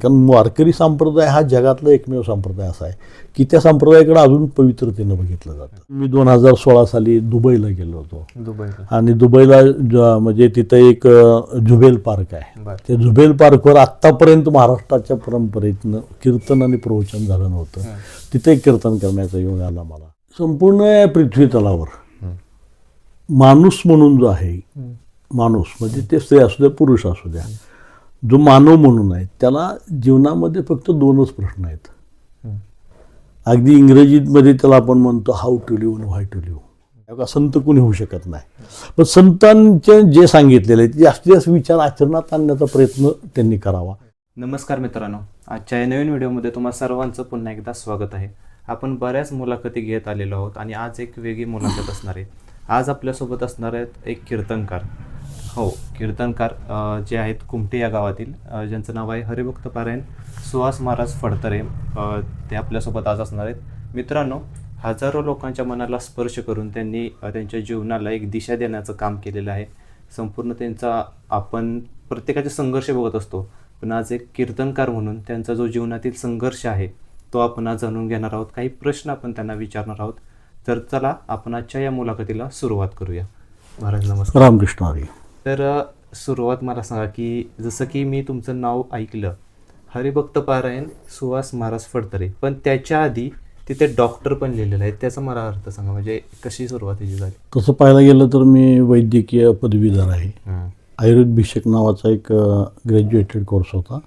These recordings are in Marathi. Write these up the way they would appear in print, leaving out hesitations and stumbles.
कारण वारकरी संप्रदाय हा जगातला एकमेव संप्रदाय असा आहे की त्या संप्रदायाकडे अजून पवित्रतेनं बघितलं जातं. मी 2016 साली दुबईला गेलो होतो आणि दुबईला म्हणजे तिथं एक जुबेल पार्क आहे. त्या जुबेल पार्कवर आत्तापर्यंत महाराष्ट्राच्या परंपरेतनं कीर्तन आणि प्रवचन झालं नव्हतं. तिथे एक कीर्तन करण्याचा योग आला मला. संपूर्ण पृथ्वी तलावर माणूस म्हणून जो आहे, माणूस म्हणजे ते स्त्री असू द्या पुरुष असू द्या, जो मानव म्हणून आहे त्याला जीवनामध्ये फक्त दोनच प्रश्न आहेत. अगदी इंग्रजीमध्ये त्याला आपण म्हणतो हाऊ टू लिव्ह आणि व्हाय टू लिव्ह. संत कोणी होऊ शकत नाही, पण संतांचे जे सांगितलेले आहे ते जास्तीत जास्त विचार आचरणात आणण्याचा प्रयत्न त्यांनी करावा. नमस्कार मित्रांनो, आजच्या या नवीन व्हिडिओमध्ये तुम्हा सर्वांचं पुन्हा एकदा स्वागत आहे. आपण बऱ्याच मुलाखती घेत आलेलो आहोत आणि आज एक वेगळी मुलाखत असणार आहे. आज आपल्यासोबत असणार आहेत एक कीर्तनकार, कीर्तनकार जे आहेत कुमटे या गावातील, ज्यांचं नाव आहे हरिभक्त पारायण सुहास महाराज फडतरे. ते आपल्यासोबत आज असणार आहेत. मित्रांनो, हजारो लोकांच्या मनाला स्पर्श करून त्यांनी त्यांच्या जीवनाला एक दिशा देण्याचं काम केलेलं आहे. संपूर्ण त्यांचा आपण प्रत्येकाचे संघर्ष बघत असतो, पण आज एक कीर्तनकार म्हणून त्यांचा जो जीवनातील संघर्ष आहे तो आपण आज जाणून घेणार आहोत. काही प्रश्न आपण त्यांना विचारणार आहोत. तर चला आपण आजच्या या मुलाखतीला सुरुवात करूया. महाराज नमस्कार. रामकृष्ण हरी. तर सुरुवात मला सांगा की जसं की मी तुमचं नाव ऐकलं हरिभक्त पारायण सुहास महाराज फडतरे, पण त्याच्या आधी तिथे डॉक्टर पण लिहिलेलं आहे. त्याचा मला अर्थ सांगा, म्हणजे कशी सुरुवातीची झाली? तसं पाहायला गेलं तर मी वैद्यकीय पदवीधर आहे. आयुर्वेद भिषक नावाचा एक ग्रॅज्युएटेड कोर्स होता,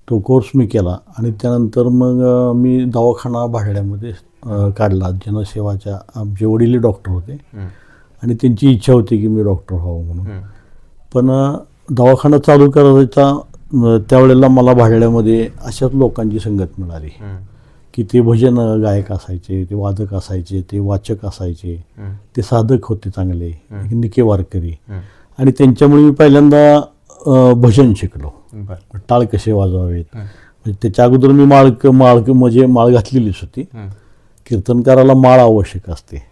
तो कोर्स मी केला आणि त्यानंतर मग मी दवाखाना भाड्यामध्ये काढला. जनसेवाच्या आमचे वडील डॉक्टर होते आणि त्यांची इच्छा होती की मी डॉक्टर व्हावं म्हणून. पण दवाखाना चालू करायचा त्यावेळेला मला भाड्यामध्ये अशाच लोकांची संगत मिळाली की ते भजन गायक असायचे, ते वादक असायचे, ते वाचक असायचे, ते साधक होते चांगले, निके वारकरी. आणि त्यांच्यामुळे मी पहिल्यांदा भजन शिकलो, टाळ कसे वाजवावेत. त्याच्या अगोदर मी माळ घातलेलीच होती. कीर्तनकाराला माळ आवश्यक असते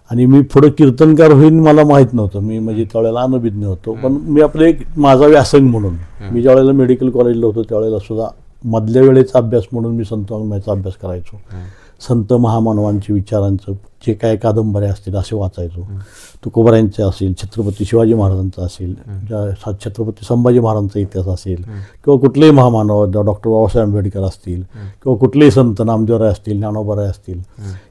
आणि मी पुढं कीर्तनकार होईन मला माहीत नव्हतं. मी म्हणजे त्यावेळेला अनभिज्ञ होतो. पण मी आपले माझा व्यासंग म्हणून मी ज्यावेळेला मेडिकल कॉलेजला होतो त्यावेळेला सुद्धा मधल्या वेळेचा अभ्यास म्हणून मी संत वाङ्मयाचा अभ्यास करायचो. संत महामानवांचे विचारांचं जे काय कादंबऱ्या असतील असे वाचायचो. तुकोबारायांचे असेल, छत्रपती शिवाजी महाराजांचा असेल, छत्रपती संभाजी महाराजांचा इतिहास असेल, किंवा कुठलेही महामानव डॉक्टर बाबासाहेब आंबेडकर असतील, किंवा कुठलेही संत नामदेवराय असतील, ज्ञानोबाराय असतील,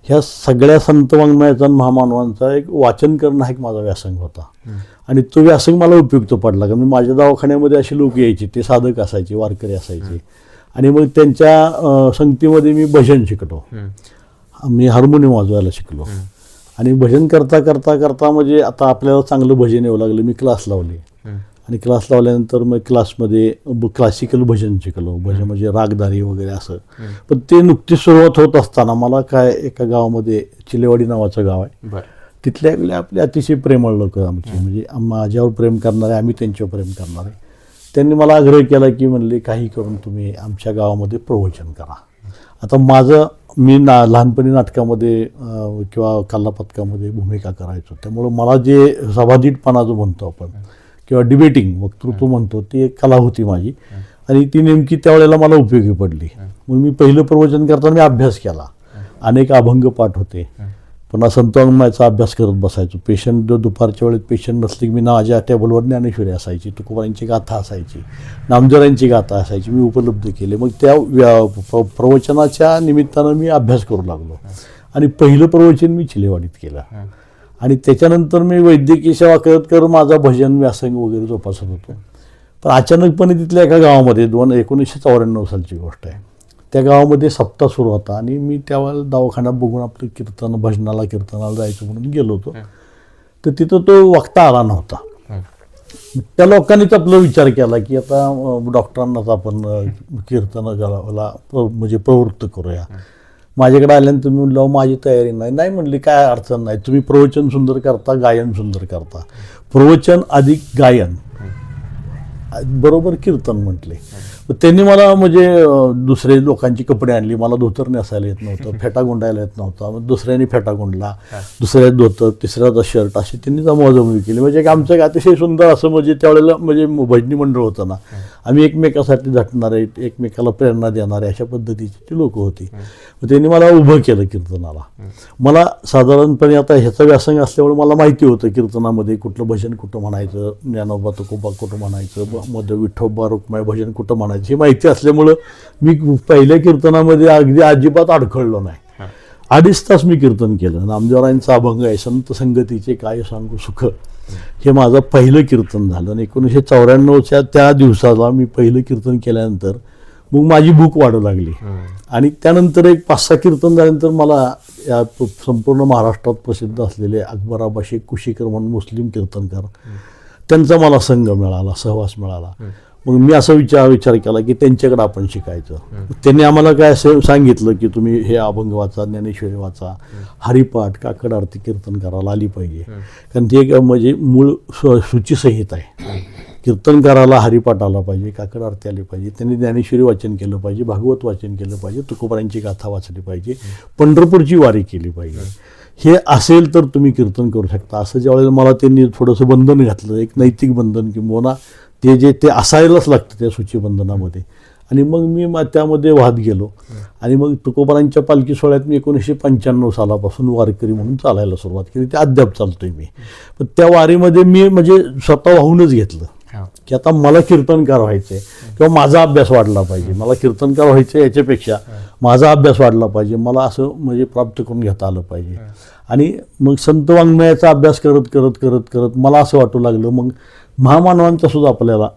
ह्या सगळ्या संत वाङ्मयाचा महामानवांचा एक वाचन करणं हा एक माझा व्यासंग होता. आणि तो व्यासंग मला उपयुक्त पडला, कारण माझ्या दवाखान्यामध्ये असे लोक यायचे, ते साधक असायचे, वारकरी असायचे. आणि मग त्यांच्या संगतीमध्ये मी भजन शिकलो. मी हार्मोनियम वाजवायला शिकलो आणि भजन करता करता करता म्हणजे आता आपल्याला चांगलं भजन येऊ लागलं. मी क्लास लावले आणि क्लास लावल्यानंतर मग क्लासमध्ये क्लासिकल भजन शिकलो. भजन म्हणजे रागदारी वगैरे असं. पण ते नुकतीच सुरुवात होत असताना मला काय एका गावामध्ये चिलेवाडी नावाचं गाव आहे, तिथल्या आपले अतिशय प्रेमळ लोक आमचे, म्हणजे माझ्यावर प्रेम करणारे, आम्ही त्यांच्यावर प्रेम करणारे. त्यांनी मला आग्रह केला की म्हणले काही करून तुम्ही आमच्या गावामध्ये प्रवचन करा. आता मी लहानपणी नाटकामध्ये किंवा कल्लापथकामध्ये भूमिका करायचो, त्यामुळं मला जे सभाधीटपणा जो म्हणतो आपण किंवा डिबेटिंग वक्तृत्व म्हणतो ती एक कला होती माझी आणि ती नेमकी त्यावेळेला मला उपयोगी पडली. मग मी पहिलं प्रवचन करताना मी अभ्यास केला. अनेक अभंग पाठ होते, पुन्हा संत वाङ्मयाचा अभ्यास करत बसायचो. पेशंट दुपारच्या वेळेत पेशंट नसले की मी माझ्या टेबलवर ज्ञानेश्वरी असायची, तुकोबारांची गाथा असायची, नामदेवरायांची गाथा असायची, मी उपलब्ध केले. मग त्या प्रवचनाच्या निमित्तानं मी अभ्यास करू लागलो आणि पहिलं प्रवचन मी चिलेवाडीत केलं. आणि त्याच्यानंतर मी वैद्यकीय सेवा करत करत माझा भजन व्यासंग वगैरे जोपासत होतो. पण अचानकपणे तिथल्या एका गावामध्ये 1994 सालची गोष्ट आहे, त्या गावामध्ये सप्ताह सुरू होता आणि मी त्यावेळेला दवाखान्यात बघून आपलं कीर्तनाला जायचं म्हणून गेलो होतो. तर तिथं तो वक्ता आला नव्हता. त्या लोकांनीच आपला विचार केला की आता डॉक्टरांनाच आपण कीर्तनाला म्हणजे प्रवृत्त करूया. माझ्याकडे आल्यानंतर मी म्हणलं माझी तयारी नाही म्हणली काय अडचण नाही, तुम्ही प्रवचन सुंदर करता, गायन सुंदर करता, प्रवचन अधिक गायन बरोबर कीर्तन म्हटले. त्यांनी मला म्हणजे दुसरे लोकांची कपडे आणली, मला धोतर नेसायला येत नव्हतं, फेटा गुंडायला येत नव्हता, मग दुसऱ्याने फेटा गुंडला, दुसऱ्या धोतर, तिसऱ्याचा शर्ट, अशी त्यांनी जमवाजमवी केली. म्हणजे आमचं एक अतिशय सुंदर असं म्हणजे त्यावेळेला म्हणजे भजनी मंडळ होतं ना, आम्ही एकमेकासाठी झटणारे, एकमेकाला प्रेरणा देणारे अशा पद्धतीची ती लोक होती. मग त्यांनी मला उभं केलं कीर्तनाला. मला साधारणपणे आता ह्याचा व्यासंग असल्यामुळे मला माहिती होतं कीर्तनामध्ये कुठलं भजन कुठं म्हणायचं, ज्ञानोबा तुकोबा कुठं म्हणायचं, मध्ये विठोबा रुक्माई भजन कुठं म्हणायचं, हे माहिती असल्यामुळं मी पहिल्या कीर्तनामध्ये अगदी अजिबात अडखळलो नाही. 2.5 तास मी कीर्तन केलं. नामदेवरायांचा अभंग आहे, संत संगतीचे काय सांगू सुख, हे माझं पहिलं कीर्तन झालं. आणि 1994च्या त्या दिवसाला मी पहिलं कीर्तन केल्यानंतर मग माझी भूक वाढू लागली. आणि त्यानंतर एक 5-6 कीर्तन झाल्यानंतर मला या संपूर्ण महाराष्ट्रात प्रसिद्ध असलेले अकबराबा शेख कुशीकर म्हणून मुस्लिम कीर्तनकार, त्यांचा मला संघ मिळाला, सहवास मिळाला. मग मी असा विचार केला की त्यांच्याकडे आपण शिकायचं. त्यांनी आम्हाला काय असं सांगितलं की तुम्ही हे अभंग वाचा, ज्ञानेश्वरी वाचा, हरिपाठ, काकड आरती कीर्तन करायला आली पाहिजे, कारण ती एक म्हणजे मूळ सूचीसहित आहे. कीर्तनकाराला हरिपाठ आला पाहिजे, काकड आरती आली पाहिजे, त्यांनी ज्ञानेश्वरी वाचन केलं पाहिजे, भागवत वाचन केलं पाहिजे, तुकोबारांची गाथा वाचली पाहिजे, पंढरपूरची वारी केली पाहिजे. हे असेल तर तुम्ही कीर्तन करू शकता. असं ज्यावेळेला मला त्यांनी थोडंसं बंधन घातलं, एक नैतिक बंधन किंवा ते असायलाच लागतं त्या सूचीबंधनामध्ये. आणि मग मी त्यामध्ये वाहत गेलो. आणि मग तुकोबारांच्या पालखी सोहळ्यात मी 1995 सालापासून वारकरी म्हणून चालायला सुरुवात केली. ते अद्याप चालतोय मी. पण त्या वारीमध्ये मी म्हणजे स्वतः वाहूनच घेतलं की आता मला कीर्तनकार व्हायचं आहे किंवा माझा अभ्यास वाढला पाहिजे. मला कीर्तनकार व्हायचं याच्यापेक्षा माझा अभ्यास वाढला पाहिजे, मला असं म्हणजे प्राप्त करून घेता आलं पाहिजे. आणि मग संत वाङ्मयाचा अभ्यास करत करत करत करत मला असं वाटू लागलं मग महामानवांचा सुद्धा आपल्याला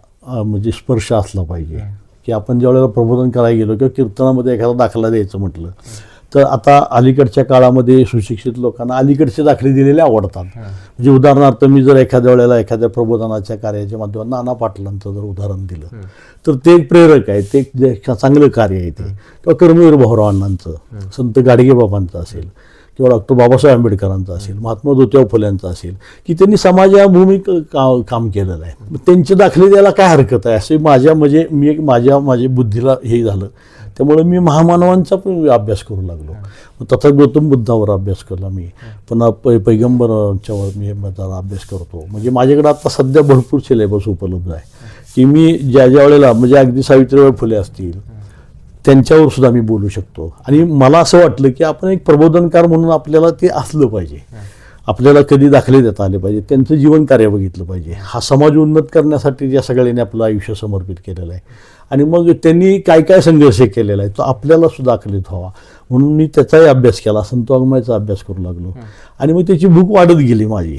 म्हणजे स्पर्श असला पाहिजे. की आपण ज्यावेळेला प्रबोधन करायला गेलो किंवा कीर्तनामध्ये एखादा दाखला द्यायचं म्हटलं तर आता अलीकडच्या काळामध्ये सुशिक्षित लोकांना अलीकडचे दाखले दिलेले आवडतात. म्हणजे उदाहरणार्थ मी जर एखाद्या वेळेला एखाद्या प्रबोधनाच्या कार्याच्या माध्यमातून नाना पाटलांचं जर उदाहरण दिलं तर ते एक प्रेरक आहे, ते एक चांगलं कार्य आहे ते. किंवा कर्मवीर भाऊराव अण्णांचं, संत गाडगेबाबांचं असेल किंवा डॉक्टर बाबासाहेब आंबेडकरांचा असेल, महात्मा ज्योतिबा फुल्यांचा असेल, की त्यांनी समाजाभूमिक काम केलेलं आहे. त्यांचे दाखले द्यायला काय हरकत आहे असे माझ्या बुद्धीला हे झालं. त्यामुळे मी महामानवांचा पण अभ्यास करू लागलो. तथा गौतम बुद्धावर अभ्यास केला मी, पुन्हा पैगंबरांच्यावर मी जरा अभ्यास करतो. म्हणजे माझ्याकडे आता सध्या भरपूर सिलेबस उपलब्ध आहे की मी ज्या वेळेला म्हणजे अगदी सावित्रीबाई फुले असतील त्यांच्यावर सुद्धा मी बोलू शकतो. आणि मला असं वाटलं की आपण एक प्रबोधनकार म्हणून आपल्याला ते असलं पाहिजे. आपल्याला कधी दाखले देता आले पाहिजे, त्यांचं जीवन कार्य बघितलं पाहिजे. हा समाज उन्नत करण्यासाठी या सगळ्यांनी आपलं आयुष्य समर्पित केलेलं आहे. आणि मग त्यांनी काय काय संघर्ष केलेला आहे तो आपल्याला सुद्धा आकलित व्हावा म्हणून मी त्याचाही अभ्यास केला, संत वाङ्मयाचा अभ्यास करू लागलो. आणि मग त्याची भूक वाढत गेली माझी.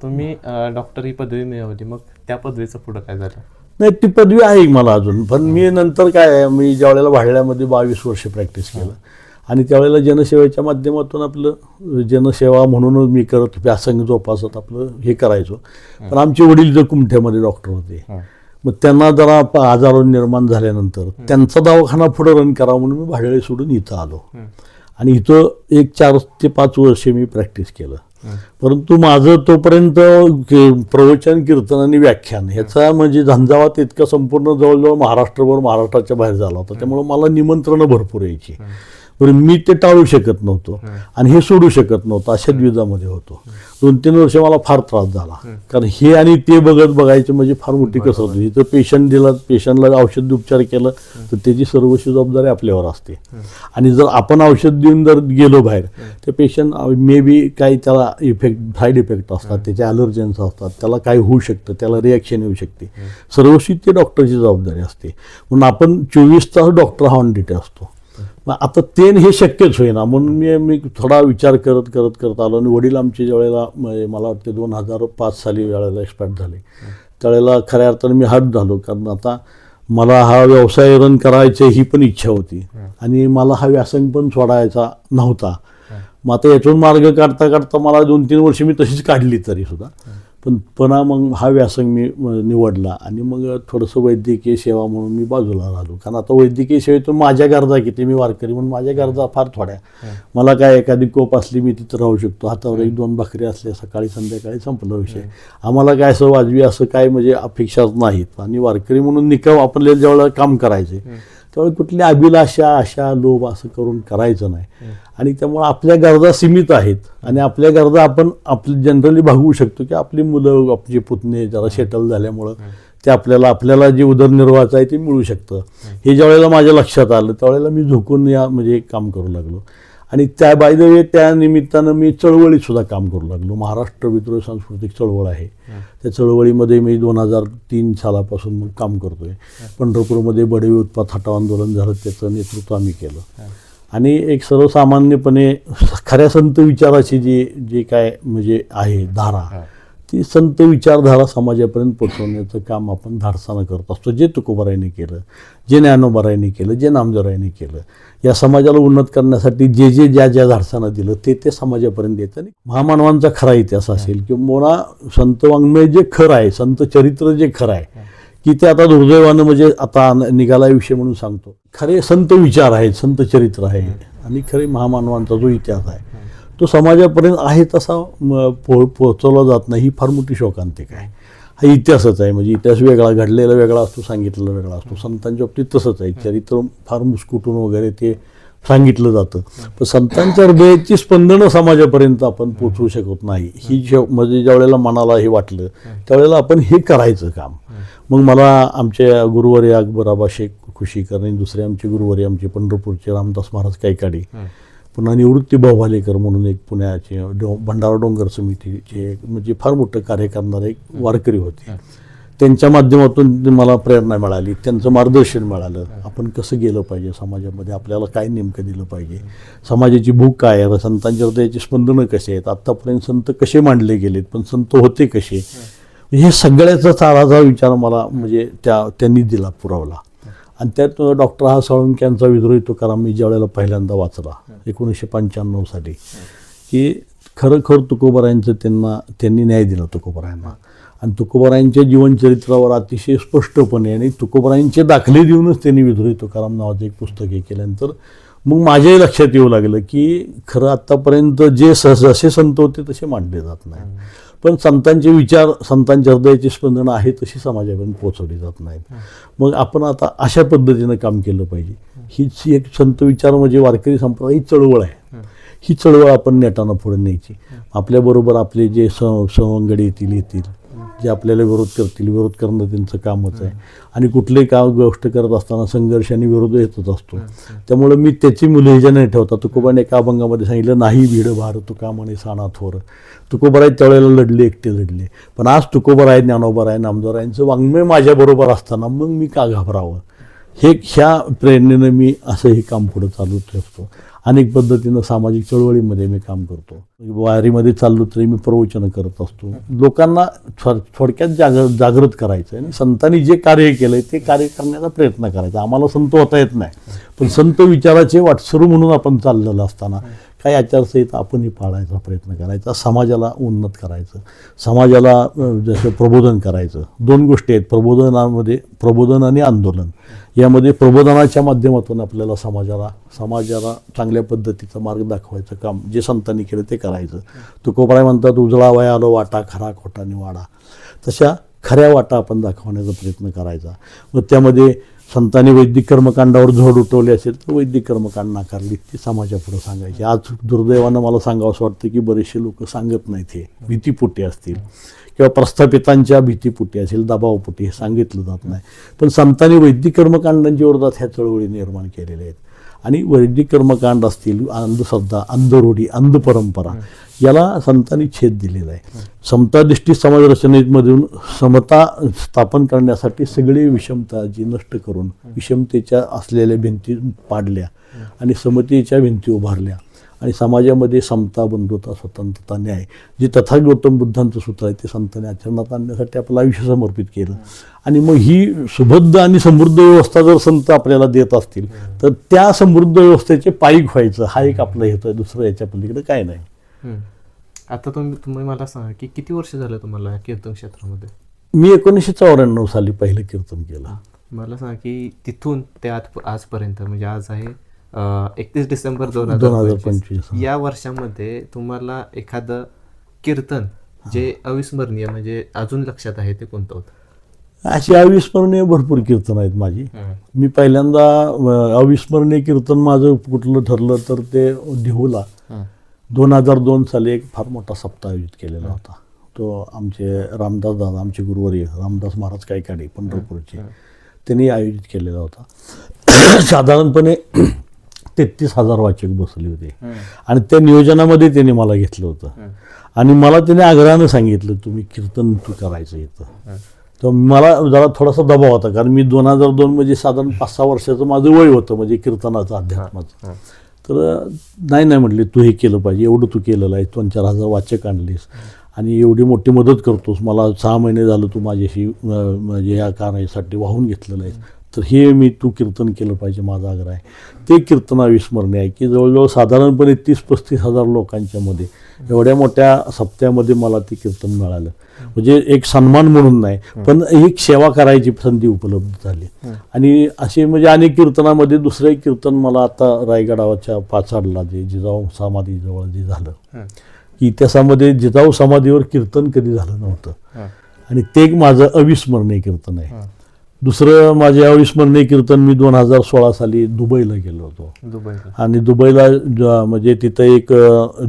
तुम्ही डॉक्टर ही पदवी मिळवली, मग त्या पदवीचं पुढं काय झालं? नाही, ती पदवी आहे मला अजून, पण मी नंतर काय आहे, मी ज्या वेळेला भाडल्यामध्ये 22 वर्ष प्रॅक्टिस केलं आणि त्यावेळेला जनसेवेच्या माध्यमातून आपलं जनसेवा म्हणूनच मी करत व्यासंग जोपासत आपलं हे करायचो. पण आमचे वडील जर कुमठ्यामध्ये डॉक्टर होते, मग त्यांना जरा आजार निर्माण झाल्यानंतर त्यांचा दवाखाना पुढे रन करावा म्हणून मी भाडळे सोडून इथं आलो. आणि इथं एक 4 ते 5 वर्ष मी प्रॅक्टिस केलं. परंतु माझं तोपर्यंत प्रवचन, कीर्तन आणि व्याख्यान ह्याचा म्हणजे झंझावात इतका संपूर्ण जवळजवळ महाराष्ट्राच्या बाहेर झाला होता. त्यामुळे मला निमंत्रणं भरपूर यायची. पण मी ते टाळू शकत नव्हतो आणि हे सोडू शकत नव्हतं. अशा द्विधामध्ये होतो. 2-3 वर्ष मला फार त्रास झाला, कारण हे आणि ते बघायचं म्हणजे फार मोठी कसरत होती. तर पेशंटला औषध उपचार केलं तर त्याची सर्वस्वी जबाबदारी आपल्यावर असते. आणि जर आपण औषध देऊन जर गेलो बाहेर तर पेशंट मे बी काही त्याला साईड इफेक्ट असतात, त्याचे ॲलर्जन्स असतात, त्याला काय होऊ शकतं, त्याला रिॲक्शन येऊ शकते. सर्वस्वी ते डॉक्टरची जबाबदारी असते. म्हणून आपण 24 तास डॉक्टर हा ऑन ड्युटी असतो. मग आता ते हे शक्यच होईना म्हणून मी थोडा विचार करत आलो. आणि वडील आमचे ज्यावेळेला मला वाटते 2005 साली वेळेला एक्सपायर झाले, त्यावेळेला खऱ्या अर्थाने मी हट झालो. कारण आता मला हा व्यवसाय रन करायची ही पण इच्छा होती आणि मला हा व्यासंग पण सोडायचा नव्हता. मग आता यातून मार्ग काढता मला 2-3 वर्ष मी तशीच काढली तरी सुद्धा. पण पुन्हा मग हा व्यासंग मी निवडला आणि मग थोडंसं वैद्यकीय सेवा म्हणून मी बाजूला राहिलो. कारण आता वैद्यकीय सेवेतून माझ्या गरजा किती, मी वारकरी म्हणून माझ्या गरजा फार थोड्या. मला काय एखादी कोप असली मी तिथं राहू शकतो, हातावर 1-2 भाकरी असल्या सकाळी संध्याकाळी संपला विषय. आम्हाला काय असं वाजवी असं काय म्हणजे अपेक्षाच नाहीत. आणि वारकरी म्हणून निकम आपल्याला ज्यावेळेला काम करायचे त्यावेळी कुठली अभिलाषा आशा लोभ असं करून करायचं नाही. आणि त्यामुळे आपल्या गरजा सीमित आहेत आणि आपल्या गरजा आपण आपली जनरली भागवू शकतो की आपली मुलं आपले पुतणे जरा सेटल झाल्यामुळं ते आपल्याला जे उदरनिर्वाहाचं आहे ते मिळू शकतं. हे ज्यावेळेला माझ्या लक्षात आलं त्यावेळेला मी झोकून म्हणजे काम करू लागलो. आणि त्या बाय द वे त्या निमित्तानं मी चळवळीत सुद्धा काम करू लागलो. महाराष्ट्र विद्रोह सांस्कृतिक चळवळ आहे, त्या चळवळीमध्ये मी 2003 सालापासून मग काम करतोय. पंढरपूरमध्ये बडवी उत्पात हटाव आंदोलन झालं, त्याचं नेतृत्व आम्ही केलं. आणि एक सर्वसामान्यपणे खऱ्या संत विचाराची जी काय म्हणजे आहे धारा, ती संत विचारधारा समाजापर्यंत पोहोचवण्याचं काम आपण धाडसानं करत असतो. जे तुकोबारायांनी केलं, जे ज्ञानोबारायांनी केलं, जे नामदेवरायांनी केलं, या समाजाला उन्नत करण्यासाठी जे ज्या धाडसानं दिलं ते समाजापर्यंत येतं. आणि महामानवांचा खरा इतिहास असेल किंवा संत वाङ्मय जे खरं आहे, संत चरित्र जे खरं आहे की ते आता दुर्दैवानं म्हणजे आता निघाला विषय म्हणून सांगतो. खरे संत विचार आहेत, संत चरित्र आहे आणि खरे महामानवांचा जो इतिहास आहे तो समाजापर्यंत आहे तसा पोहोचवला जात नाही. ही फार मोठी शोकांतिक आहे. हा इतिहासच आहे. म्हणजे इतिहास वेगळा, घडलेला वेगळा असतो, सांगितलेला वेगळा असतो. संतांच्या बाबतीत तसंच आहे. चरित्र फार मुस्कुटून वगैरे ते सांगितलं जातं, पण संतांच्या हृदयाची स्पंदनं समाजापर्यंत आपण पोचवू शकत नाही. ही म्हणजे ज्यावेळेला मनाला हे वाटलं त्यावेळेला आपण हे करायचं काम. मग मला आमच्या गुरुवारी अकबर शेख खुशीकर आणि दुसरे आमचे गुरुवारी आमचे पंढरपूरचे रामदास महाराज कैकाडी, पुन्हा निवृत्ती भावालेकर म्हणून एक पुण्याचे भंडारा डोंगर समितीचे म्हणजे फार मोठं कार्य करणारे एक वारकरी होते. त्यांच्या माध्यमातून मला प्रेरणा मिळाली, त्यांचं मार्गदर्शन मिळालं. आपण कसं गेलं पाहिजे समाजामध्ये, आपल्याला काय नेमकं दिलं पाहिजे, समाजाची भूक काय आहे, संतांच्या हृदयाची स्पंदनं कशी आहेत, आत्तापर्यंत संत कसे मांडले गेलेत, पण संत होते कसे, हे सगळ्याचा चाराचा विचार मला म्हणजे त्यांनी दिला, पुरवला. आणि त्यात डॉक्टर हा साळुंखे यांचा विद्रोही तुकाराम मी ज्यावेळेला पहिल्यांदा वाचला 1995 साली, की खरं तुकोबारायांचं त्यांनी न्याय दिला तुकोबारायांना. आणि तुकोबारायांच्या जीवनचरित्रावर अतिशय स्पष्टपणे आणि तुकोबारायांचे दाखले देऊनच त्यांनी विद्रोही तुकाराम नावाचं एक पुस्तक हे केल्यानंतर मग माझ्याही लक्षात येऊ लागलं की खरं आत्तापर्यंत जसे संत होते तसे मांडले जात नाही, पण संतांचे विचार, संतांच्या हृदयाची स्पंदनं आहे तशी समाजापर्यंत पोहोचवली जात नाहीत. मग आपण आता अशा पद्धतीनं काम केलं पाहिजे. हीच एक संत विचार म्हणजे वारकरी संप्रदाय ही चळवळ आहे. ही चळवळ आपण नेटानं पुढे न्यायची. आपल्याबरोबर आपले जे सवंगडी येतील जे आपल्याला विरोध करतील, विरोध करणं त्यांचं कामच आहे. आणि कुठलीही गोष्ट करत असताना संघर्ष आणि विरोध येतच असतो. त्यामुळे मी त्याची मुलहिजा नाही ठेवता. तुकोबाने एका अभंगामध्ये सांगितलं, नाही भीड भार तुका म्हणे साणा थोर. तुकोबाराय त्यावेळेला लढले, एकटे लढले, पण आज तुकोबाराय, ज्ञानोबाराय, नामदेवरायांचं वाङ्मय माझ्याबरोबर असताना मग मी का घाबरावं. ह्या प्रेरणेनं मी असं हे काम पुढं चालू ठेवतो. अनेक पद्धतीनं सामाजिक चळवळीमध्ये मी काम करतो. वारीमध्ये चाललो तरी मी प्रवचनं करत असतो. लोकांना थोडक्यात जागृत करायचं आणि संतांनी जे कार्य केलंय ते कार्य करण्याचा प्रयत्न करायचा. आम्हाला संत होता येत नाही, पण संत विचाराचे वाटसरू म्हणून आपण चाललेलं असताना काही आचारसंहिता आपणही पाळायचा प्रयत्न करायचा. समाजाला उन्नत करायचं, समाजाला जसं प्रबोधन करायचं. 2 गोष्टी आहेत प्रबोधनामध्ये, प्रबोधन आणि आंदोलन. यामध्ये प्रबोधनाच्या माध्यमातून आपल्याला समाजाला चांगल्या पद्धतीचा मार्ग दाखवायचं काम जे संतांनी केलं ते करायचं. तुकोबाराय म्हणतात, उजळा वया आलो वाटा, खरा खोटा निवाडा. तशा खऱ्या वाटा आपण दाखवण्याचा प्रयत्न करायचा. मग त्यामध्ये संतांनी वैदिक कर्मकांडावर झोड उठवली असेल तर वैदिक कर्मकांड नाकारली, ती समाजापुढे सांगायची. आज दुर्दैवानं मला सांगावं असं वाटतं की बरेचसे लोक सांगत नाहीत. हे भीतीपोटी असतील किंवा प्रस्थापितांच्या भीतीपोटी असेल, दबावपोटी हे सांगितलं जात नाही. पण संतांनी वैदिक कर्मकांडांच्या विरोधात ह्या चळवळी निर्माण केलेल्या आहेत. आणि वैदिक कर्मकांड असतील, अंधश्रद्धा, अंधरूढी, अंधपरंपरा, याला संतांनी छेद दिलेला आहे. समतादृष्टी समाज रचनेमधून समता स्थापन करण्यासाठी सगळी विषमता जी नष्ट करून विषमतेच्या असलेल्या भिंती पाडल्या आणि समतेच्या भिंती उभारल्या आणि समाजामध्ये समता, बंधुता, स्वतंत्रता, न्याय जे तथागत गौतम बुद्धांचं सूत्र आहे ते संतांनी आचरणात आणण्यासाठी आपलं आयुष्य समर्पित केलं. आणि मग ही सुबद्ध आणि समृद्ध व्यवस्था जर संत आपल्याला देत असतील तर त्या समृद्ध व्यवस्थेचे पायीक व्हायचं, हा एक आपला हेतू आहे. दुसरं याच्या पलीकडे काय नाही. आता तुम्ही मला सांगा की किती वर्ष झालं तुम्हाला कीर्तन क्षेत्रामध्ये? मी 1994 साली पहिलं कीर्तन केलं. मला सांगा की तिथून ते आजपर्यंत म्हणजे आज आहे 31 डिसेंबर 2025 या वर्षामध्ये तुम्हाला एखादं कीर्तन जे अविस्मरणीय म्हणजे अजून लक्षात आहे ते कोणतं होतं? अशी अविस्मरणीय भरपूर कीर्तन आहेत माझी. मी पहिल्यांदा अविस्मरणीय कीर्तन माझं कुठलं ठरलं तर ते देहूला 2002 साली एक फार मोठा सप्ताह आयोजित केलेला होता. तो आमचे रामदास दादा, आमचे गुरुवर्य रामदास महाराज कायकाडे पंढरपूरचे, त्यांनी आयोजित केलेला होता. साधारणपणे 33,000 वाचक बसले होते आणि त्या नियोजनामध्ये त्यांनी मला घेतलं होतं आणि मला त्याने आग्रहानं सांगितलं तुम्ही कीर्तन तू करायचं इथं. तर मला जरा थोडासा दबाव होता कारण मी 2002 म्हणजे साधारण 5-6 वर्षाचं माझं वय होतं म्हणजे कीर्तनाचं अध्यात्माचं. तर नाही म्हटले तू हे केलं पाहिजे, एवढं तू केलेलं आहे, 2-4 वाचक आणलीस आणि एवढी मोठी मदत करतोस, मला 6 महिने झालं तू माझ्याशी म्हणजे या कार्यासाठी वाहून घेतलेलं आहे, तर हे मी तू कीर्तन केलं पाहिजे माझा आग्रह आहे. ते कीर्तन अविस्मरणीय आहे की जवळजवळ साधारणपणे 30-35,000 लोकांच्या मध्ये एवढ्या मोठ्या सप्त्यामध्ये मला ते कीर्तन मिळालं. म्हणजे एक सन्मान म्हणून नाही पण एक सेवा करायची संधी उपलब्ध झाली. आणि असे म्हणजे अनेक कीर्तनामध्ये दुसरं एक कीर्तन मला आता रायगडाच्या पाचाडला जे जिजाऊ समाधीजवळ जे झालं की त्याच्यामध्ये जिजाऊ समाधीवर कीर्तन कधी झालं नव्हतं आणि ते एक माझं अविस्मरणीय कीर्तन आहे. दुसरं माझे अविस्मरणीय कीर्तन मी 2016 साली दुबईला गेलो होतो आणि दुबईला म्हणजे तिथं एक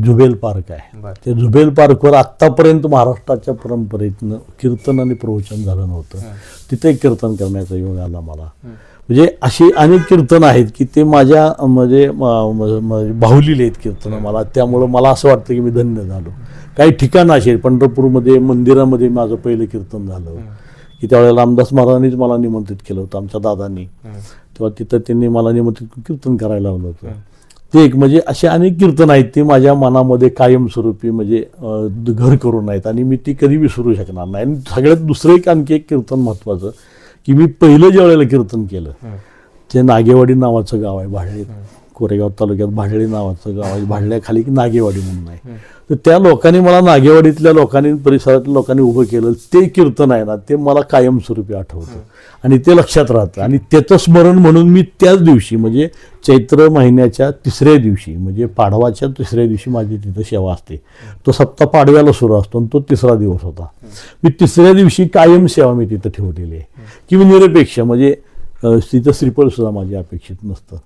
जुबेल पार्क आहे. त्या जुबेल पार्कवर आत्तापर्यंत महाराष्ट्राच्या परंपरेतनं कीर्तन आणि प्रवचन झालं नव्हतं. तिथं एक कीर्तन करण्याचा योग आला मला. म्हणजे अशी अनेक कीर्तन आहेत की ते माझ्या म्हणजे बाहुलेले आहेत कीर्तन मला. त्यामुळं मला असं वाटतं की मी धन्य झालो. काही ठिकाणं असे पंढरपूरमध्ये मंदिरामध्ये माझं पहिलं कीर्तन झालं की त्यावेळेला रामदास महाराजांनीच मला निमंत्रित केलं होतं आमच्या दादांनी. तेव्हा तिथं त्यांनी मला निमंत्रित कीर्तन करायला लावलं होतं. ते एक म्हणजे असे अनेक कीर्तन आहेत ते माझ्या मनामध्ये कायमस्वरूपी म्हणजे घर करून आहेत आणि मी ती कधी विसरू शकणार नाही. आणि सगळ्यात दुसरं एक आणखी एक कीर्तन महत्त्वाचं की मी पहिलं ज्या वेळेला कीर्तन केलं ते नागेवाडी नावाचं गाव आहे भाडळे, कोरेगाव तालुक्यात भाडळे नावाचं गाव आहे. भाडल्याखाली नागेवाडी म्हणून आहे. तर त्या लोकांनी मला नागेवाडीतल्या लोकांनी परिसरातल्या लोकांनी उभं केलं ते कीर्तन आहे ना ते मला कायमस्वरूपी आठवतं आणि ते लक्षात राहतं. आणि त्याचं स्मरण म्हणून मी त्याच दिवशी म्हणजे चैत्र महिन्याच्या 3ऱ्या दिवशी म्हणजे पाडवाच्या 3ऱ्या दिवशी माझी तिथं सेवा असते. तो सप्ताह पाडव्याला सुरू असतो आणि तो 3रा दिवस होता. मी 3ऱ्या दिवशी कायम सेवा मी तिथं ठेवलेली आहे की मी निरपेक्ष म्हणजे तिथं श्रीफळ सुद्धा माझी अपेक्षित नसतं.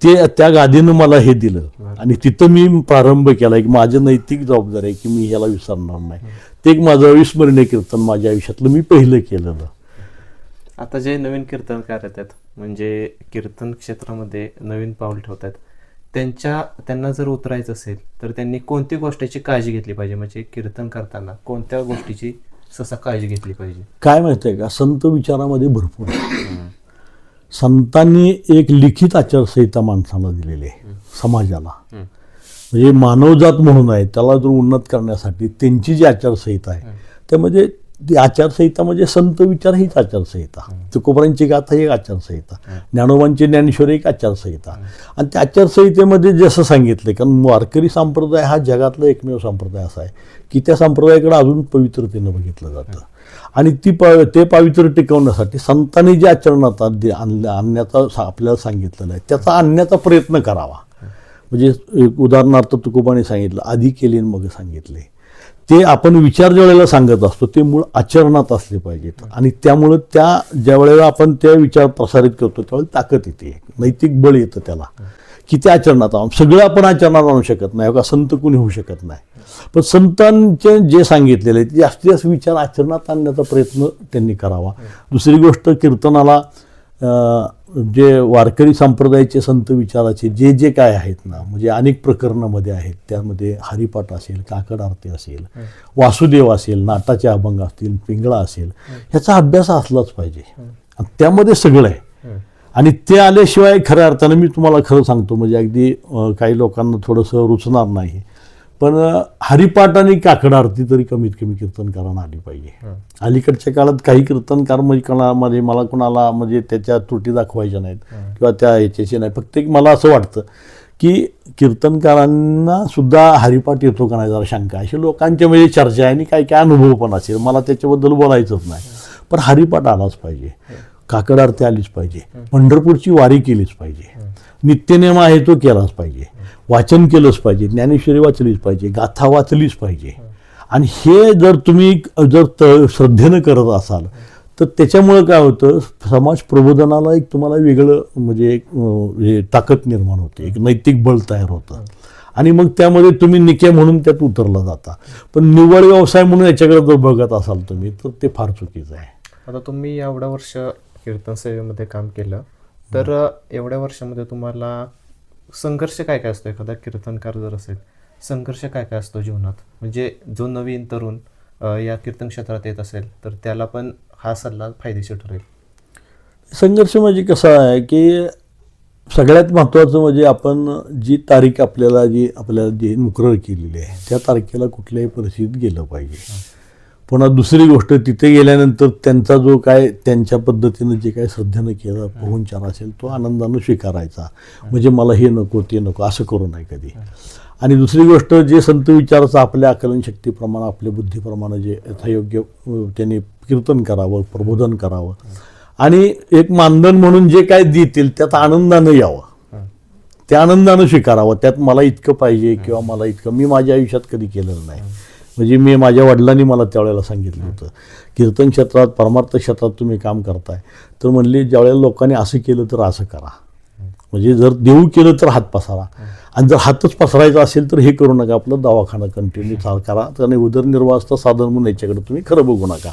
ते त्या गादीनं मला हे दिलं आणि तिथं मी प्रारंभ केला की माझी नैतिक जबाबदारी आहे की मी ह्याला विसरणार नाही. ते एक माझं अविस्मरणीय कीर्तन माझ्या आयुष्यातलं मी पहिलं केलेलं. आता जे नवीन कीर्तनकार येतात म्हणजे कीर्तन क्षेत्रामध्ये नवीन पाऊल ठेवतात त्यांना जर उतरायचं असेल तर त्यांनी कोणती गोष्टीची काळजी घेतली पाहिजे? म्हणजे कीर्तन करताना कोणत्या गोष्टीची सहसा काळजी घेतली पाहिजे? काय माहिती आहे का, संत विचारामध्ये भरपूर संतांनी एक लिखित आचारसंहिता माणसाला दिलेली आहे समाजाला. म्हणजे मानवजात म्हणून आहे त्याला जर उन्नत करण्यासाठी त्यांची जी आचारसंहिता आहे त्यामध्ये ती आचारसंहिता म्हणजे संत विचार हीच आचारसंहिता. तुकोबांची गाथा ही एक आचारसंहिता, ज्ञानोबांची ज्ञानेश्वरी एक आचारसंहिता. आणि त्या आचारसंहितेमध्ये जसं सांगितलं कारण वारकरी संप्रदाय हा जगातला एकमेव संप्रदाय असा आहे की त्या संप्रदायाकडे अजून पवित्रतेनं बघितलं जातं आणि ते पावित्र्य टिकवण्यासाठी संतांनी जे आचरणात आणण्याचा आपल्याला सांगितलेलं आहे त्याचा आणण्याचा प्रयत्न करावा. म्हणजे उदाहरणार्थ तुकोबाने सांगितलं आधी केले मग सांगितले. ते आपण विचार ज्या वेळेला सांगत असतो ते मूळ आचरणात असले पाहिजेत आणि त्यामुळं ज्या वेळेला आपण ते विचार प्रसारित करतो त्यावेळेला ताकद येते, नैतिक बळ येतं त्याला की ते आचरणात सगळं आपण आचरणात आणू शकत नाही का, संत कोणी होऊ शकत नाही. पण संतांचे जे सांगितलेले आहे ते जास्तीत जास्त विचार आचरणात आणण्याचा प्रयत्न त्यांनी करावा. दुसरी गोष्ट कीर्तनाला जे वारकरी संप्रदायाचे संत विचाराचे जे काय आहेत ना म्हणजे अनेक प्रकरणामध्ये आहेत त्यामध्ये हरिपाठ असेल, काकड आरती असेल, वासुदेव असेल, नाटाचे अभंग असतील, पिंगळा असेल, ह्याचा अभ्यास असलाच पाहिजे. त्यामध्ये सगळं आहे आणि ते आल्याशिवाय खऱ्या अर्थानं मी तुम्हाला खरं सांगतो म्हणजे अगदी काही लोकांना थोडंसं रुचणार नाही पण हरिपाठ आणि काकड आरती तरी कमीत कमी कीर्तनकारांना आली पाहिजे. अलीकडच्या काळात काही कीर्तनकार म्हणजे मला कोणाला म्हणजे त्याच्या त्रुटी दाखवायच्या नाहीत किंवा त्या ह्याच्याशी नाही. फक्त एक मला असं वाटतं की कीर्तनकारांना सुद्धा हरिपाठ येतो का नाही जरा शंका, अशी लोकांच्या म्हणजे चर्चा आहे आणि काही काय अनुभव पण असेल, मला त्याच्याबद्दल बोलायचंच नाही. पण हरिपाठ आलाच पाहिजे, काकड आरती आलीच पाहिजे, पंढरपूरची वारी केलीच पाहिजे, नित्यनेम आहे तो केलाच पाहिजे, वाचन केलंच पाहिजे, ज्ञानेश्वरी वाचलीच पाहिजे, गाथा वाचलीच पाहिजे. आणि हे जर तुम्ही जर श्रद्धेनं करत असाल तर त्याच्यामुळं काय होतं, समाज प्रबोधनाला एक तुम्हाला वेगळं म्हणजे एक ताकद निर्माण होते, एक नैतिक बळ तयार होतं. आणि मग त्यामध्ये तुम्ही निके म्हणून त्यात उतरला जाता. पण निव्वळ व्यवसाय म्हणून याच्याकडे जर बघत असाल तुम्ही तर ते फार चुकीचं आहे. आता तुम्ही एवढ्या वर्ष कीर्तन सेवेमध्ये काम केलं, तर एवढ्या वर्षामध्ये तुम्हाला संघर्ष काय काय असतो, एखादा कीर्तनकार जर असेल संघर्ष काय काय असतो जीवनात, म्हणजे जो नवीन तरुण या कीर्तन क्षेत्रात येत असेल तर त्याला पण हा सल्ला फायदेशीर ठरेल? संघर्ष म्हणजे कसं आहे की सगळ्यात महत्त्वाचं म्हणजे आपण जी तारीख आपल्याला जी मुकरर केलेली आहे त्या तारखेला कुठल्याही परिस्थितीत गेलं पाहिजे. पुन्हा दुसरी गोष्ट, तिथे गेल्यानंतर त्यांचा जो काय त्यांच्या पद्धतीनं जे काय श्रद्धेनं केलं पाहुणचार असेल तो आनंदानं स्वीकारायचा. म्हणजे मला हे नको ते नको असं करू नये कधी. आणि दुसरी गोष्ट, जे संत विचाराचं आपल्या आकलनशक्तीप्रमाणे आपल्या बुद्धीप्रमाणे जे यथायोग्य त्यांनी कीर्तन करावं, प्रबोधन करावं आणि एक मानधन म्हणून जे काय देतील त्यात आनंदानं यावं, त्या आनंदानं स्वीकारावं. त्यात मला इतकं पाहिजे किंवा मला इतकं मी माझ्या आयुष्यात कधी केलेलं नाही. म्हणजे मी माझ्या वडिलांनी मला त्यावेळेला सांगितलं होतं, कीर्तन क्षेत्रात परमार्थ क्षेत्रात तुम्ही काम करताय तर म्हणले ज्यावेळेला लोकांनी असं केलं तर असं करा, म्हणजे जर देऊ केलं तर हात पसारा, आणि जर हातच पसरायचा असेल तर हे करू नका, आपलं दवाखाना कंटिन्यू करा, आणि उदरनिर्वाहाचं साधन म्हणून याच्याकडे तुम्ही खरं बघू नका.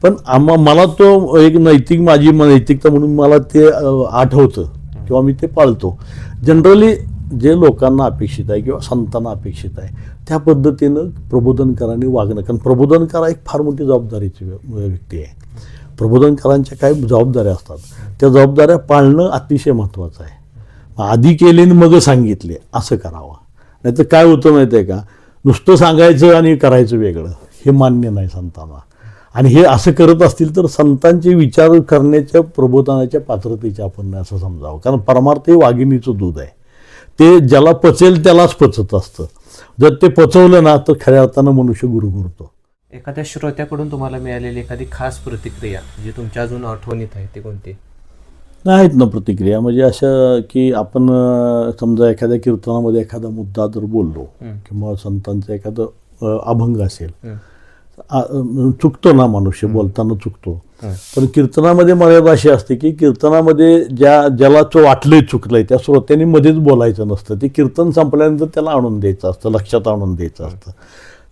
पण मला तो एक माझी नैतिकता म्हणून मला ते आठवतं किंवा मी ते पाळतो. जनरली जे लोकांना अपेक्षित आहे किंवा संतांना अपेक्षित आहे त्या पद्धतीनं प्रबोधनकारांनी वागणं, कारण प्रबोधनकार एक फार मोठी जबाबदारीची व्यक्ती आहे. प्रबोधनकारांच्या काही जबाबदाऱ्या असतात, त्या जबाबदाऱ्या पाळणं अतिशय महत्त्वाचं आहे. आधी केले आणि मग सांगितले असं करावं, नाही तर काय होतं माहिती आहे का, नुसतं सांगायचं आणि करायचं वेगळं, हे मान्य नाही संतांना. आणि हे असं करत असतील तर संतांचे विचार करण्याच्या प्रबोधनाच्या पात्रतेचे आपण नाही असं समजावं. कारण परमार्थ हे वाघिणीचं दूध आहे, ते ज्याला पचेल त्यालाच पचत असतं. जर ते पचवलं ना तर खऱ्या अर्थानं मनुष्य गुरुगुरतो. एखाद्या श्रोत्याकडून तुम्हाला मिळालेली एखादी खास प्रतिक्रिया जी तुमच्या अजून आठवणीत आहे ती कोणती? नाहीत ना प्रतिक्रिया, म्हणजे असं की आपण समजा एखाद्या कीर्तनामध्ये एखादा मुद्दा जर बोललो किंवा संतांचं एखादं अभंग असेल, चुकतो ना मनुष्य, बोलताना चुकतो. पण कीर्तनामध्ये मर्यादा अशी असते की कीर्तनामध्ये ज्याला तो वाटलंय चुकलंय त्या श्रोत्यांनी मध्येच बोलायचं नसतं, ते कीर्तन संपल्यानंतर त्याला आणून द्यायचं असतं, लक्षात आणून द्यायचं असतं.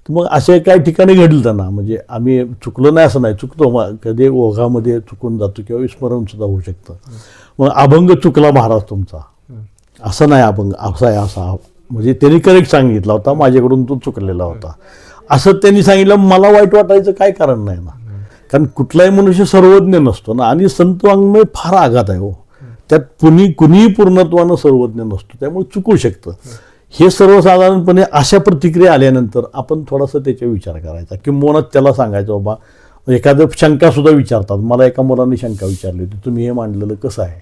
मग असे काही ठिकाणी घडलं ना, म्हणजे आम्ही चुकलो नाही असं नाही, चुकतो मग कधी ओघामध्ये चुकून जातो किंवा विस्मरण सुद्धा होऊ शकतं. मग अभंग चुकला महाराज तुमचा, असं नाही अभंग असा आहे असा, म्हणजे त्यांनी करेक्ट सांगितला होता, माझ्याकडून तो चुकलेला होता असं त्यांनी सांगितलं, मला वाईट वाटायचं काय कारण नाही ना. कारण कुठलाही मनुष्य सर्वज्ञ नसतो ना, आणि संत वाङ्मय फार आघात आहे हो, त्यात कुणीही पूर्णत्वानं सर्वज्ञ नसतो, त्यामुळे चुकू शकतं. हे सर्वसाधारणपणे अशा प्रतिक्रिया आल्यानंतर आपण थोडासा त्याचा विचार करायचा, किंवा त्याला सांगायचं बाबा, एखादं शंका सुद्धा विचारतात. मला एका मुलाने शंका विचारली होती, तुम्ही हे मांडलेलं कसं आहे,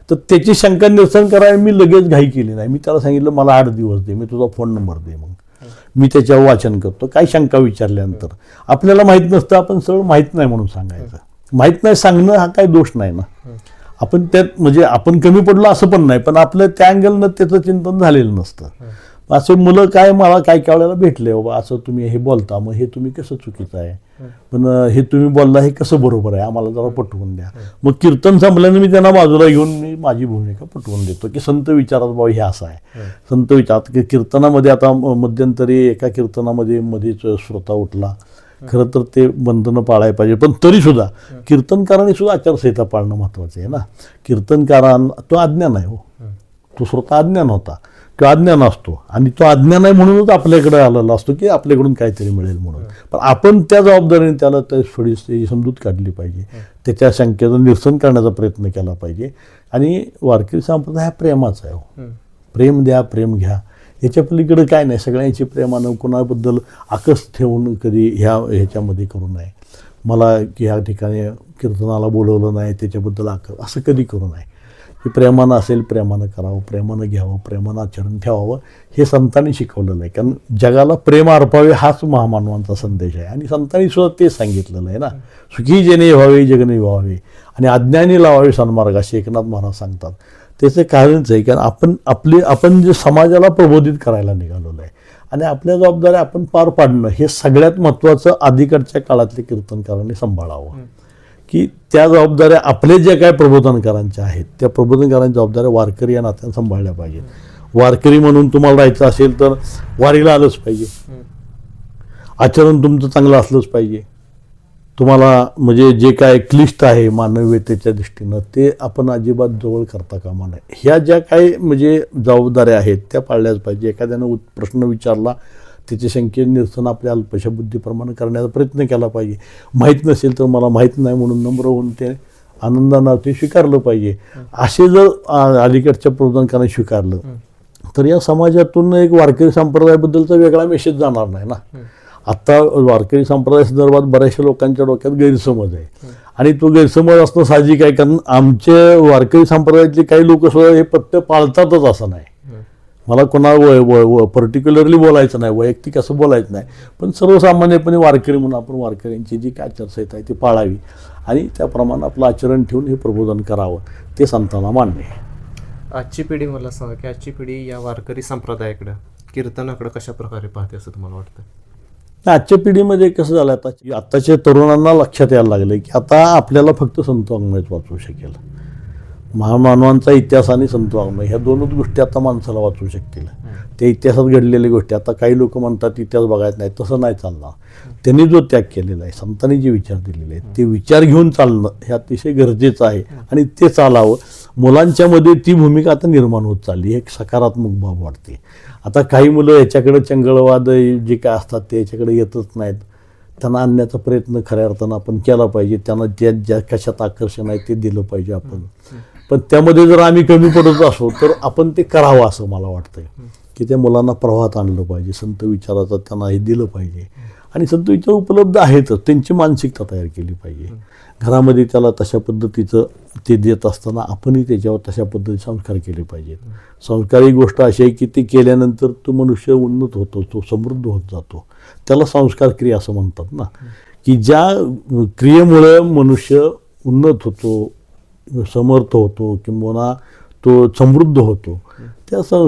तर त्याची शंका निरसन करायला मी लगेच घाई केली नाही. मी त्याला सांगितलं मला 8 दिवस दे, मी तुझा फोन नंबर दे, मग मी त्याच्यावर वाचन करतो. काय शंका विचारल्यानंतर आपल्याला माहीत नसतं, आपण सरळ माहीत नाही म्हणून सांगायचं. माहीत नाही सांगणं हा काही दोष नाही ना, आपण त्यात म्हणजे आपण कमी पडलो असं पण नाही, पण आपलं त्या अँगलनं त्याचं चिंतन झालेलं नसतं. असे मुलं काय मला काय वेळेला भेटले, बाबा असं तुम्ही हे बोलता, मग हे तुम्ही कसं चुकीचं आहे, पण हे तुम्ही बोलला हे कसं बरोबर आहे, आम्हाला जरा पटवून द्या. मग कीर्तन संपल्यानं मी त्यांना बाजूला घेऊन मी माझी भूमिका पटवून देतो की संत विचारात बाबा हे असं आहे. संत विचारात की कीर्तनामध्ये आता मध्यंतरी एका कीर्तनामध्ये मध्येच श्रोता उठला, खरं तर ते बंधनं पाळायला पाहिजे, पण तरी सुद्धा कीर्तनकारांनी सुद्धा आचारसंहिता पाळणं महत्त्वाचं आहे ना. कीर्तनकारांना तो अज्ञान आहे हो, तो श्रोता अज्ञान होता किंवा अज्ञान असतो, आणि तो अज्ञान आहे म्हणूनच आपल्याकडे आलेला असतो की आपल्याकडून काहीतरी मिळेल म्हणून. पण आपण त्या जबाबदारीने त्याला थोडी समजूत काढली पाहिजे, त्याच्या शंकेचं निरसन करण्याचा प्रयत्न केला पाहिजे. आणि वारकरी संप्रदाय हा प्रेमाचा आहे हो, प्रेम द्या प्रेम घ्या, याच्या पलीकडे काय नाही. सगळ्यांची प्रेमानं कुणाबद्दल आकस ठेवून कधी ह्याच्यामध्ये करू नये. मला की ह्या ठिकाणी कीर्तनाला बोलवलं नाही त्याच्याबद्दल आकस असं कधी करू नये. की प्रेमानं असेल प्रेमानं करावं, प्रेमानं घ्यावं, प्रेमानं आचरण ठेवावं, हे संतांनी शिकवलेलं आहे. कारण जगाला प्रेम अर्पावे हाच महामानवांचा संदेश आहे आणि संतांनी सुद्धा तेच सांगितलेलं आहे ना. सुखी जेणे व्हावे जगणे व्हावे आणि अज्ञानी लावावे सन्मार्ग, असे एकनाथ महाराज सांगतात. त्याचं कारणच आहे कारण आपण जे समाजाला प्रबोधित करायला निघालेलो आहे आणि आपल्या जबाबदाऱ्या आपण पार पाडणं हे सगळ्यात महत्त्वाचं अलीकडच्या काळातल्या कीर्तनकारांनी सांभाळावं. की त्या जबाबदाऱ्या आपले जे काय प्रबोधनकारांच्या आहेत त्या प्रबोधनकारांच्या जबाबदाऱ्या वारकरी या नात्याने सांभाळल्या पाहिजेत. वारकरी म्हणून तुम्हाला राहायचं असेल तर वारीला आलंच पाहिजे, आचरण तुमचं चांगलं असलंच पाहिजे. तुम्हाला म्हणजे जे काय क्लिष्ट आहे मानवीयतेच्या दृष्टीनं ते आपण अजिबात जवळ करता कामा नये. ह्या ज्या काही म्हणजे जबाबदाऱ्या आहेत त्या पाळल्याच पाहिजे. एखाद्यानं प्रश्न विचारला त्याचे शंके निरसन आपल्या अल्पशा बुद्धीप्रमाणे करण्याचा प्रयत्न केला पाहिजे. माहीत नसेल तर मला माहीत नाही म्हणून नम्र होऊन ते आनंदानं ते स्वीकारलं पाहिजे. असे जर अलीकडच्या प्रबोधनकारांनी स्वीकारलं तर या समाजातून एक वारकरी संप्रदायाबद्दलचा वेगळा मेसेज जाणार नाही ना. आत्ता वारकरी संप्रदायासंदर्भात बऱ्याचशा लोकांच्या डोक्यात गैरसमज आहे आणि तो गैरसमज असणं साहजिक आहे. कारण आमचे वारकरी संप्रदायातले काही लोक सुद्धा हे पथ्य पाळतातच असं नाही. मला कोणा पर्टिक्युलरली बोलायचं नाही, वैयक्तिक असं बोलायचं नाही, पण सर्वसामान्यपणे वारकरी म्हणून आपण वारकऱ्यांची जी काय आचारसंहिता आहे ती पाळावी आणि त्याप्रमाणे आपलं आचरण ठेवून हे प्रबोधन करावं, ते संतांना मान्य आहे. आजची पिढी, मला सांगा की आजची पिढी या वारकरी संप्रदायाकडं कीर्तनाकडं कशा प्रकारे पाहते असं तुम्हाला वाटतं? आजच्या पिढीमध्ये कसं झालं, आत्ताच्या तरुणांना लक्षात यायला लागलं की आता आपल्याला फक्त संत वाङ्मयच वाचू शकेल. महामानवांचा इतिहास आणि संत वाङ्मय ह्या दोनच गोष्टी आता माणसाला वाचू शकतील. त्या इतिहासात घडलेल्या गोष्टी, आता काही लोक म्हणतात इतिहास बघायचं नाही, तसं नाही चालणार. त्यांनी जो त्याग केलेला आहे, संतांनी जे विचार दिलेले आहेत ते विचार घेऊन चालणं हे अतिशय गरजेचं आहे आणि ते चालावं. मुलांच्यामध्ये ती भूमिका आता निर्माण होत चालली, एक सकारात्मक बाब वाटते. आता काही मुलं याच्याकडे चंगळवाद जे काय असतात ते याच्याकडे येतच नाहीत. त्यांना आणण्याचा प्रयत्न खऱ्या अर्थानं आपण केला पाहिजे. त्यांना ज्या कशात आकर्षण आहे ते दिलं पाहिजे आपण. पण त्यामध्ये जर आम्ही कमी पडत असो तर आपण ते करावं असं मला वाटतंय की त्या मुलांना प्रवाहात आणलं पाहिजे. संत विचाराचं त्यांना हे दिलं पाहिजे आणि संत विचार उपलब्ध आहेतच, त्यांची मानसिकता तयार केली पाहिजे. घरामध्ये त्याला तशा पद्धतीचं ते देत असताना आपणही त्याच्यावर तशा पद्धतीचे संस्कार केले पाहिजेत. संस्कार ही गोष्ट अशी आहे की ते केल्यानंतर तो मनुष्य उन्नत होतो, तो समृद्ध होत जातो. त्याला संस्कार क्रिया असं म्हणतात ना, की ज्या क्रियेमुळं मनुष्य उन्नत होतो, समर्थ होतो किंवा तो समृद्ध होतो,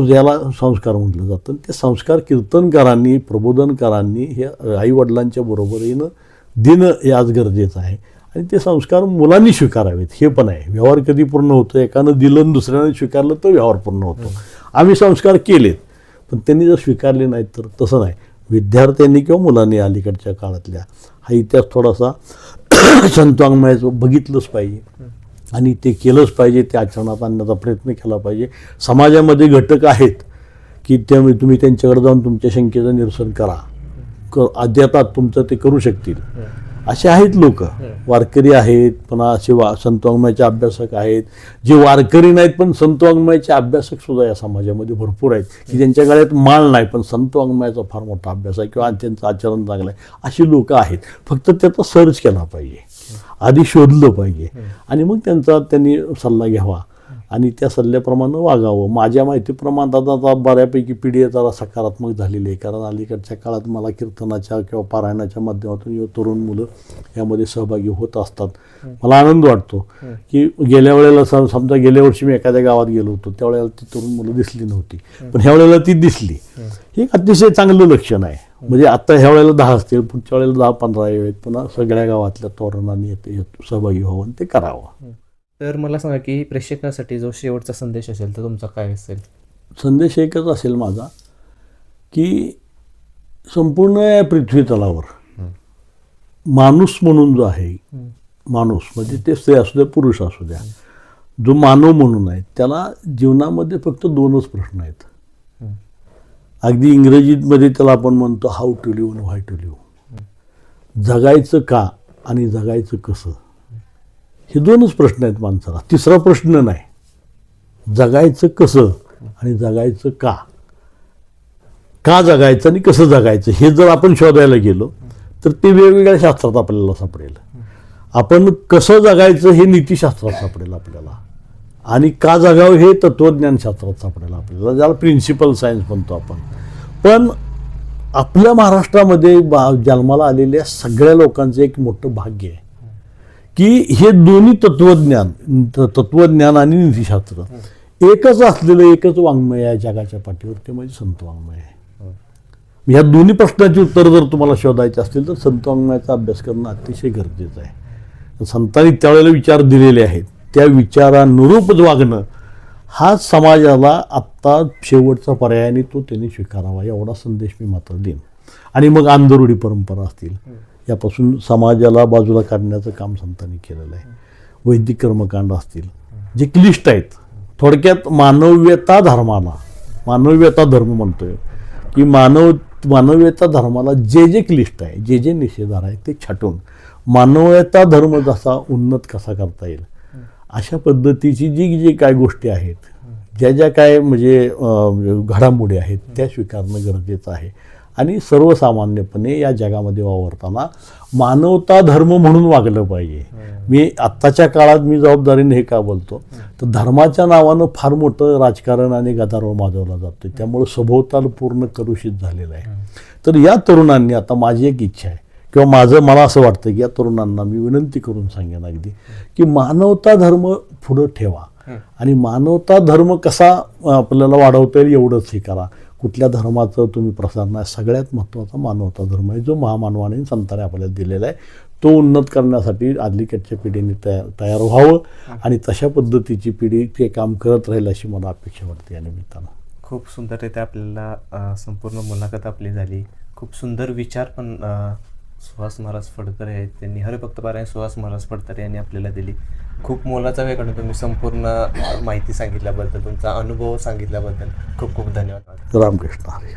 याला संस्कार म्हटलं जातं. ते संस्कार कीर्तनकारांनी, प्रबोधनकारांनी हे आईवडिलांच्या बरोबरीनं देणं हे आज गरजेचं आहे आणि ते संस्कार मुलांनी स्वीकारावेत. हे पण आहे. व्यवहार कधी पूर्ण होतो, एकानं दिलं आणि दुसऱ्यानं स्वीकारलं तर व्यवहार पूर्ण होतो. आम्ही संस्कार केलेत पण त्यांनी जर स्वीकारले नाहीत तर तसं नाही. विद्यार्थ्यांनी किंवा मुलांनी अलीकडच्या काळातल्या हा इतिहास थोडासा संत वाङ्मयाचं बघितलंच पाहिजे आणि ते केलंच पाहिजे. ते आचरणात आणण्याचा प्रयत्न केला पाहिजे. समाजामध्ये घटक आहेत की त्यामुळे तुम्ही त्यांच्याकडे जाऊन तुमच्या शंकेचं निरसन करा, अद्यापात तुमचं ते करू शकतील असे आहेत लोक. वारकरी आहेत पण असे संत वाङ्मयाचे अभ्यासक आहेत, जे वारकरी नाहीत पण संत वाङ्मयाचे अभ्यासक सुद्धा या समाजामध्ये भरपूर आहेत की ज्यांच्या गळ्यात माळ नाही पण संत वाङ्मयाचा फार मोठा अभ्यास आहे किंवा त्यांचं आचरण चांगलं आहे. अशी लोक आहेत. फक्त त्याचा सर्च केला पाहिजे, आधी शोधलं पाहिजे आणि मग त्यांनी सल्ला घ्यावा आणि त्या सल्ल्याप्रमाणे वागावं. माझ्या माहितीप्रमाणे आता बऱ्यापैकी पिढी जरा सकारात्मक झालेली आहे. कारण अलीकडच्या काळात मला कीर्तनाच्या किंवा पारायणाच्या माध्यमातून तरुण मुलं यामध्ये सहभागी होत असतात. मला आनंद वाटतो की गेल्या वेळेला समजा गेल्या वर्षी मी एखाद्या गावात गेलो होतो त्यावेळेला ती तरुण मुलं दिसली नव्हती पण ह्या वेळेला ती दिसली. हे एक अतिशय चांगलं लक्षण आहे. म्हणजे आता ह्या वेळेला 10 असतील, पुढच्या वेळेला 10-15 आहेत. पुन्हा सगळ्या गावातल्या तरुणांनी सहभागी व्हावं आणि ते करावं. तर मला सांगा की प्रेक्षकांसाठी जो शेवटचा संदेश असेल तर तुमचा काय असेल? संदेश एकच असेल माझा की संपूर्ण पृथ्वी तलावर माणूस म्हणून जो आहे, माणूस म्हणजे ते स्त्री असू द्या पुरुष असू द्या, जो मानव म्हणून आहे त्याला जीवनामध्ये फक्त 2च प्रश्न आहेत. अगदी इंग्रजीमध्ये त्याला आपण म्हणतो हाऊ टू लिव्ह आणि व्हाय टू लिव्ह. जगायचं का आणि जगायचं कसं, हे 2च प्रश्न आहेत माणसाला. तिसरा प्रश्न नाही. जगायचं कसं आणि जगायचं का, का जगायचं आणि कसं जगायचं हे जर आपण शोधायला गेलो तर ते वेगवेगळ्या शास्त्रात आपल्याला सापडेल. आपण कसं जगायचं हे नीतिशास्त्रात सापडेल आपल्याला आणि का जगावं हे तत्त्वज्ञानशास्त्रात सापडेल आपल्याला, ज्याला प्रिन्सिपल सायन्स म्हणतो आपण. पण आपल्या महाराष्ट्रामध्ये जन्माला आलेल्या सगळ्या लोकांचं एक मोठं भाग्य आहे की हे दोन्ही तत्त्वज्ञान आणि नीतिशास्त्र एकच असलेलं एकच वाङ्मय आहे जगाच्या पाठीवर, ते म्हणजे संत वाङ्मय आहे. ह्या दोन्ही प्रश्नाची उत्तर जर तुम्हाला शोधायची असतील तर संत वाङ्मयाचा अभ्यास करणं अतिशय गरजेचं आहे. संतांनी त्यावेळेला विचार दिलेले आहेत, त्या विचारानुरूप वागणं हा समाजाला आत्ता शेवटचा पर्याय आणि तो त्यांनी स्वीकारावा, एवढा संदेश मी मात्र देईन. आणि मग आंधरुढी परंपरा असतील, यापासून समाजाला बाजूला काढण्याचं काम संतांनी केलेलं आहे. वैदिक कर्मकांड असतील जे क्लिष्ट आहेत, थोडक्यात मानव्यता धर्म म्हणतोय की मानवीयता धर्माला जे क्लिष्ट आहे, जे निषेधार आहे ते छाटून मानवता धर्म जसा उन्नत कसा करता येईल अशा पद्धतीची जी काय गोष्टी आहेत, ज्या काय म्हणजे घडामोडी आहेत त्या स्वीकारणं गरजेचं आहे. आणि सर्वसामान्यपणे या जगामध्ये वावरताना मानवता धर्म म्हणून वागलं पाहिजे. मी आत्ताच्या काळात मी जबाबदारीने हे का बोलतो तर धर्माच्या नावानं फार मोठं राजकारण आणि गदारोळ माजवला जातो, त्यामुळे सभोवताल पूर्ण कलुषित झालेलं आहे. तर या तरुणांनी, आता माझी एक इच्छा आहे किंवा मला असं वाटतं की या तरुणांना मी विनंती करून सांगेन अगदी की मानवता धर्म पुढं ठेवा आणि मानवता धर्म कसा आपल्याला वाढवता येईल एवढंच हे करा. कुठल्या धर्माचं तुम्ही प्रसार नाही, सगळ्यात महत्त्वाचा मानवता धर्म आहे जो महामानवाने संतांनी आपल्याला दिलेला आहे. तो उन्नत करण्यासाठी अलीकडच्या पिढीने तयार व्हावं आणि तशा पद्धतीची पिढी ते काम करत राहील अशी मला अपेक्षा वाटते. या निमित्तानं खूप सुंदररित्या आपल्याला संपूर्ण मुलाखत आपली झाली. खूप सुंदर विचार पण सुहास महाराज फडतरे आहेत, त्यांनी हरिभक्तपरायण सुहास महाराज फडतरे यांनी आपल्याला दिली. खूप मोलाचा वेळ काढून तुम्ही संपूर्ण माहिती सांगितल्याबद्दल, तुमचा अनुभव सांगितल्याबद्दल खूप खूप धन्यवाद. रामकृष्ण हरी.